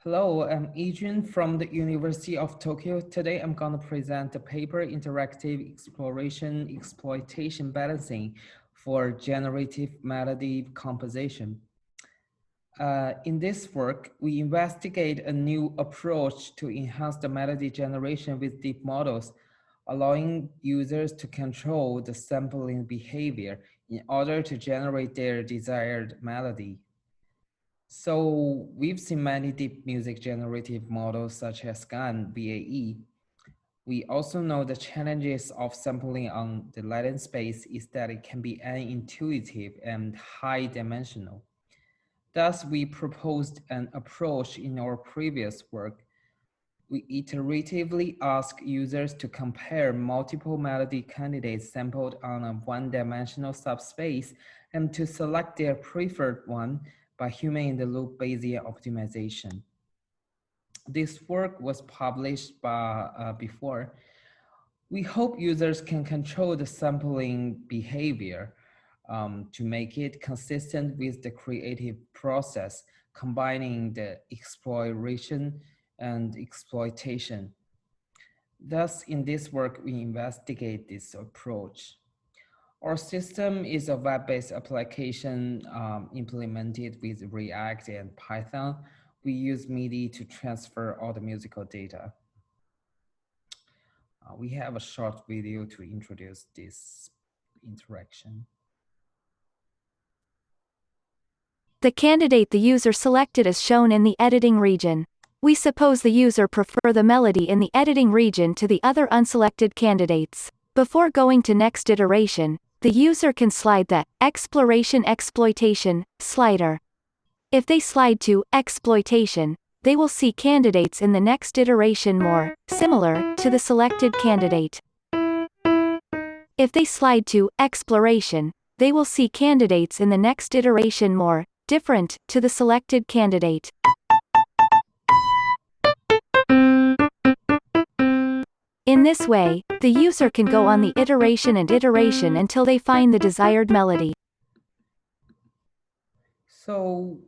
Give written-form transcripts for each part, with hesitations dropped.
Hello, I'm Adrian from the University of Tokyo. Today I'm going to present the paper Interactive Exploration Exploitation Balancing for Generative Melody Composition. In this work, we investigate a new approach to enhance the melody generation with deep models, allowing users to control the sampling behavior in order to generate their desired melody. So we've seen many deep music generative models such as GAN, BAE. We also know the challenges of sampling on the latent space is that it can be unintuitive and high dimensional. Thus, we proposed an approach in our previous work. We iteratively ask users to compare multiple melody candidates sampled on a one-dimensional subspace and to select their preferred one by human-in-the-loop Bayesian optimization. This work was published before. We hope users can control the sampling behavior to make it consistent with the creative process, combining the exploration and exploitation. Thus, in this work, we investigate this approach. Our system is a web-based application implemented with React and Python. We use MIDI to transfer all the musical data. We have a short video to introduce this interaction. The candidate the user selected is shown in the editing region. We suppose the user prefer the melody in the editing region to the other unselected candidates. Before going to next iteration, the user can slide the Exploration/Exploitation slider. If they slide to Exploitation, they will see candidates in the next iteration more similar to the selected candidate. If they slide to Exploration, they will see candidates in the next iteration more different to the selected candidate. In this way, the user can go on the iteration and iteration until they find the desired melody. So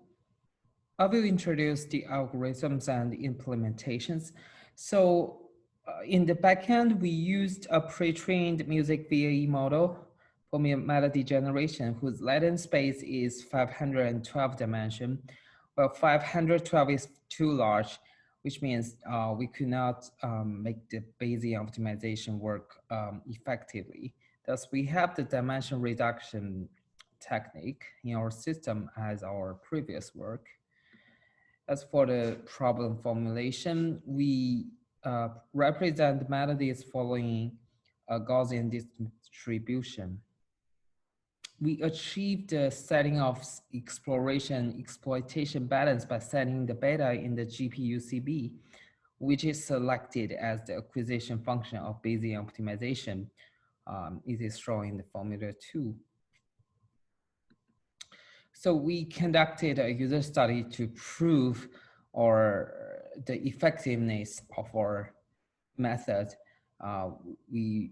I will introduce the algorithms and implementations. So in the backend, we used a pre-trained music VAE model for melody generation whose latent space is 512 dimension. Well, 512 is too large, which means we could not make the Bayesian optimization work effectively. Thus, we have the dimension reduction technique in our system as our previous work. As for the problem formulation, we represent melodies following a Gaussian distribution. We achieved the setting of exploration-exploitation balance by setting the beta in the GPUCB, which is selected as the acquisition function of Bayesian optimization. It is shown in the formula 2. So we conducted a user study to prove the effectiveness of our method. We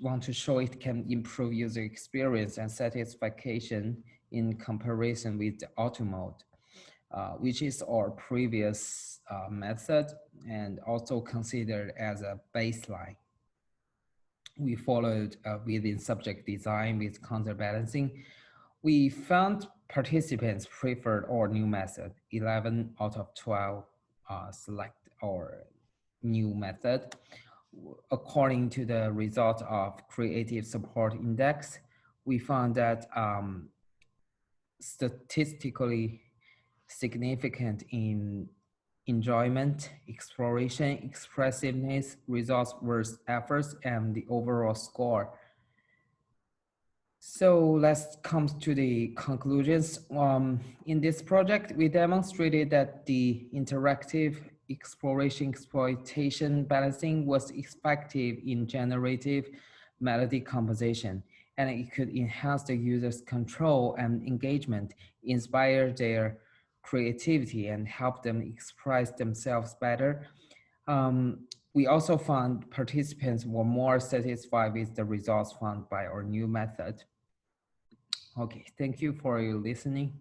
want to show it can improve user experience and satisfaction in comparison with the auto mode, which is our previous method and also considered as a baseline. We followed within subject design with counterbalancing. We found participants preferred our new method. 11 out of 12 select our new method. According to the result of Creative Support Index, we found that statistically significant in enjoyment, exploration, expressiveness, results versus efforts, and the overall score. So let's come to the conclusions. In this project, we demonstrated that the interactive exploration exploitation balancing was effective in generative melody composition, and it could enhance the user's control and engagement, inspire their creativity, and help them express themselves better. We also found participants were more satisfied with the results found by our new method. Okay, thank you for your listening.